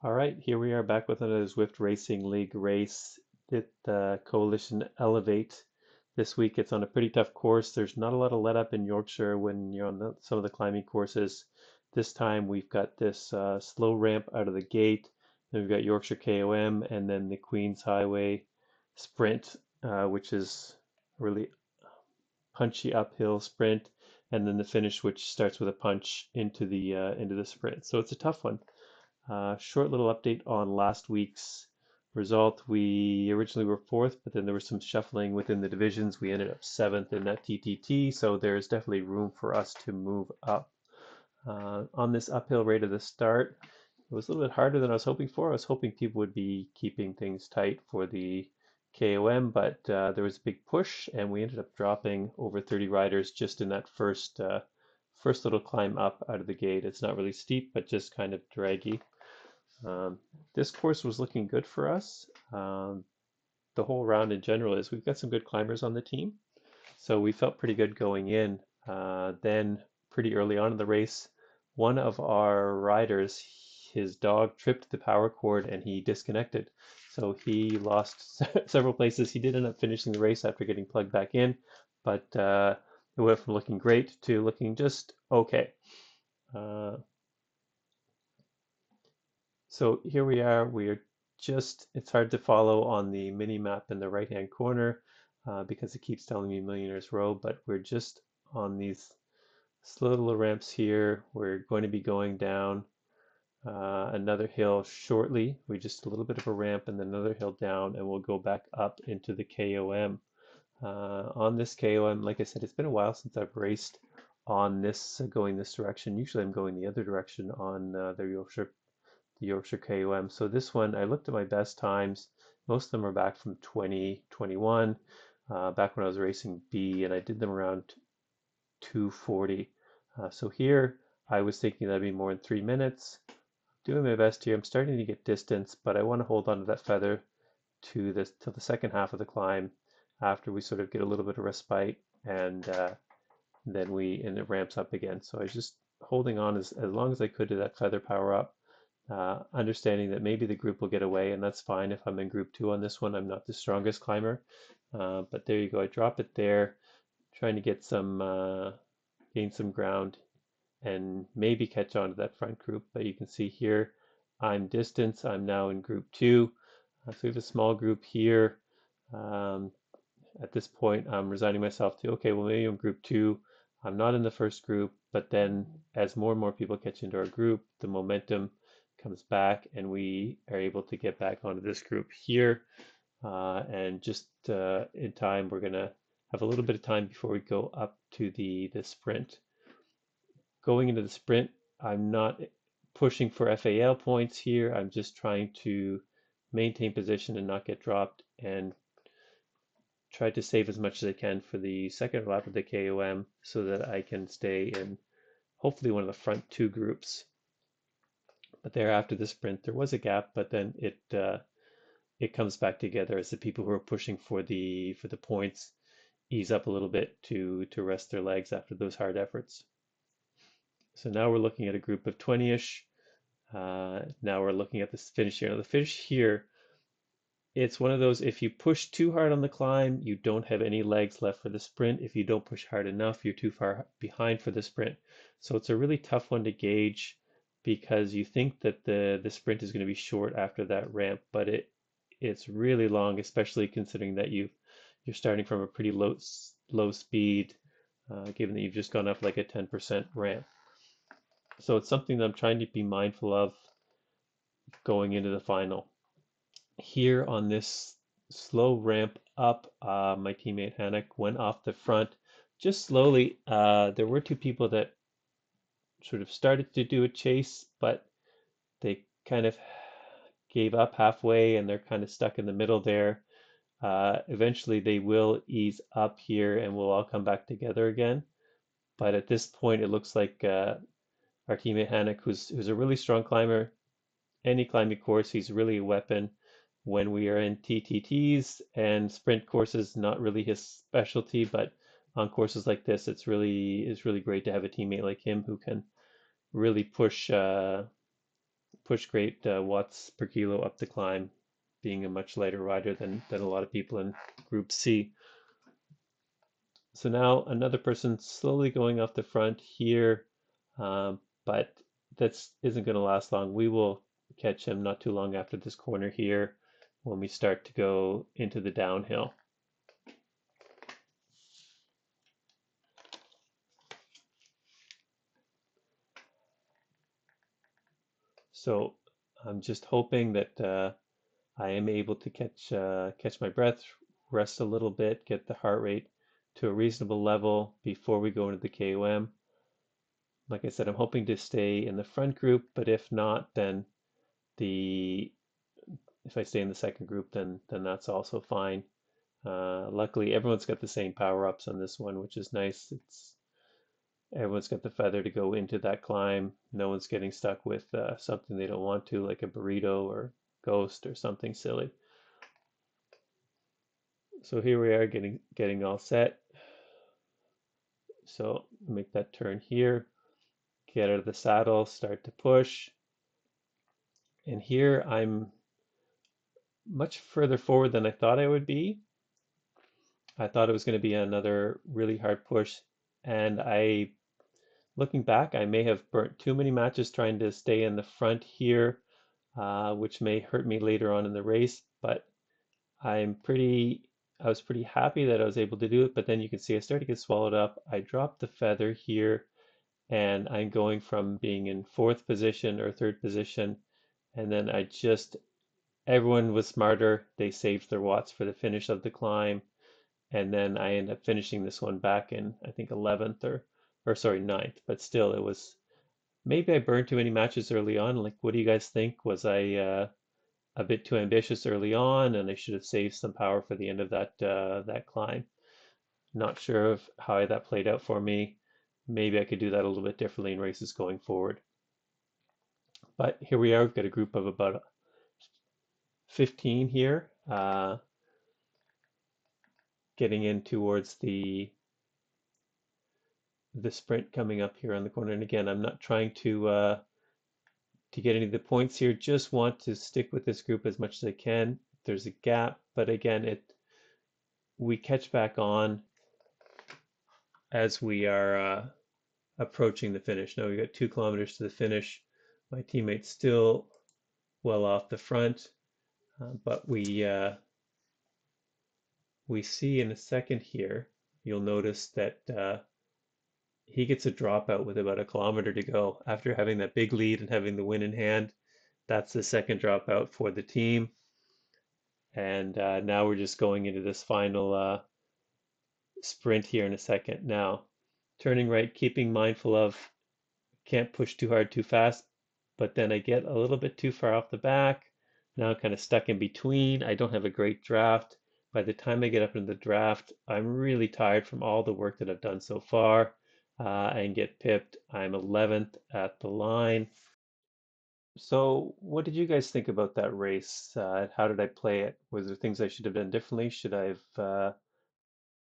All right, here we are back with another Zwift Racing League race at Coalition Elevate. This week it's on a pretty tough course. There's not a lot of let up in Yorkshire when you're on some of the climbing courses. This time we've got this slow ramp out of the gate. Then we've got Yorkshire KOM and then the Queen's Highway Sprint, which is really punchy uphill sprint, and then the finish, which starts with a punch into the sprint. So it's a tough one. Short little update on last week's result. We originally were fourth, but then there was some shuffling within the divisions. We ended up seventh in that TTT, so there's definitely room for us to move up. On this uphill rate of the start, it was a little bit harder than I was hoping for. I was hoping people would be keeping things tight for the KOM, but there was a big push, and we ended up dropping over 30 riders just in that first little climb up out of the gate. It's not really steep, but just kind of draggy. Um, this course was looking good for us. The whole round in general is we've got some good climbers on the team, so we felt pretty good going in. Then pretty early on in the race, one of our riders, his dog tripped the power cord and he disconnected. So he lost several places. He did end up finishing the race after getting plugged back in, but it went from looking great to looking just okay. Uh, So here we are. It's hard to follow on the mini map in the right-hand corner because it keeps telling me Millionaires Row, but we're just on these slow little ramps here. We're going to be going down another hill shortly. We just a little bit of a ramp and then another hill down, and we'll go back up into the KOM. On this KOM, like I said, it's been a while since I've raced on this going this direction. Usually I'm going the other direction on the Yorkshire KOM. So this one, I looked at my best times. Most of them are back from 2021, back when I was racing B, and I did them around 2:40. So here, I was thinking that'd be more than 3 minutes. Doing my best here. I'm starting to get distance, but I want to hold on to that feather to this till the second half of the climb, after we sort of get a little bit of respite, and then it ramps up again. So I was just holding on as long as I could to that feather power up, understanding that maybe the group will get away, and that's fine if I'm in group two on this one. I'm not the strongest climber, but there you go. I drop it there, trying to get gain some ground and maybe catch on to that front group. But you can see here, I'm distance. I'm now in group two. So we have a small group here. Um, at this point, I'm resigning myself to, okay, well, maybe I'm group two. I'm not in the first group, but then as more and more people catch into our group, the momentum comes back and we are able to get back onto this group here. And just in time, we're going to have a little bit of time before we go up to the sprint. Going into the sprint, I'm not pushing for FAL points here. I'm just trying to maintain position and not get dropped, and try to save as much as I can for the second lap of the KOM so that I can stay in hopefully one of the front two groups. But there after the sprint, there was a gap, but then it comes back together as the people who are pushing for the points ease up a little bit to rest their legs after those hard efforts. So now we're looking at a group of 20-ish. Now we're looking at this finish here. Now the finish here, it's one of those, if you push too hard on the climb, you don't have any legs left for the sprint. If you don't push hard enough, you're too far behind for the sprint. So it's a really tough one to gauge because you think that the sprint is going to be short after that ramp, but it's really long, especially considering that you're starting from a pretty low speed, given that you've just gone up like a 10% ramp. So it's something that I'm trying to be mindful of going into the final. Here on this slow ramp up, my teammate Hanek went off the front just slowly. There were two people that sort of started to do a chase, but they kind of gave up halfway and they're kind of stuck in the middle there. Eventually, they will ease up here and we'll all come back together again. But at this point, it looks like our teammate Hanek, who's a really strong climber, any climbing course, he's really a weapon. When we are in TTTs and sprint courses, not really his specialty, but on courses like this, it's really great to have a teammate like him who can really push push great watts per kilo up the climb, being a much lighter rider than a lot of people in Group C. So now another person slowly going off the front here, but that isn't going to last long. We will catch him not too long after this corner here when we start to go into the downhill. So I'm just hoping that I am able to catch my breath, rest a little bit, get the heart rate to a reasonable level before we go into the KOM. Like I said, I'm hoping to stay in the front group, but if not, then the if I stay in the second group, then that's also fine. Luckily, everyone's got the same power ups on this one, which is nice. It's everyone's got the feather to go into that climb. No one's getting stuck with something they don't want to, like a burrito or ghost or something silly. So here we are getting all set. So make that turn here, get out of the saddle, start to push. And here I'm much further forward than I thought I would be. I thought it was going to be another really hard push. And looking back, I may have burnt too many matches trying to stay in the front here, which may hurt me later on in the race. But I was pretty happy that I was able to do it. But then you can see I started to get swallowed up. I dropped the feather here, and I'm going from being in fourth position or third position. And then everyone was smarter. They saved their watts for the finish of the climb. And then I ended up finishing this one back in, I think, 11th or sorry, ninth. But still, it was maybe I burned too many matches early on. Like, what do you guys think? Was I a bit too ambitious early on, and I should have saved some power for the end of that climb? Not sure of how that played out for me. Maybe I could do that a little bit differently in races going forward. But here we are. We've got a group of about 15 here, getting in towards the sprint coming up here on the corner. And again, I'm not trying to get any of the points here. Just want to stick with this group as much as I can. There's a gap, but again, we catch back on as we are approaching the finish. Now we got 2 kilometers to the finish. My teammate's still well off the front, but we see in a second here. You'll notice that he gets a dropout with about a kilometer to go after having that big lead and having the win in hand. That's the second dropout for the team. And now we're just going into this final sprint here in a second. Now, turning right, keeping mindful of can't push too hard too fast, but then I get a little bit too far off the back. Now I'm kind of stuck in between. I don't have a great draft. By the time I get up into the draft, I'm really tired from all the work that I've done so far and get pipped. I'm 11th at the line. So, what did you guys think about that race? How did I play it? Was there things I should have done differently? Should I have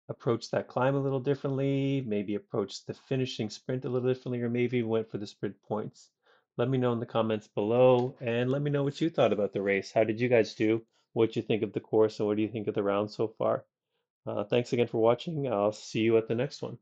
approached that climb a little differently? Maybe approached the finishing sprint a little differently, or maybe went for the sprint points? Let me know in the comments below, and let me know what you thought about the race. How did you guys do? What you think of the course, and what do you think of the round so far? Thanks again for watching. I'll see you at the next one.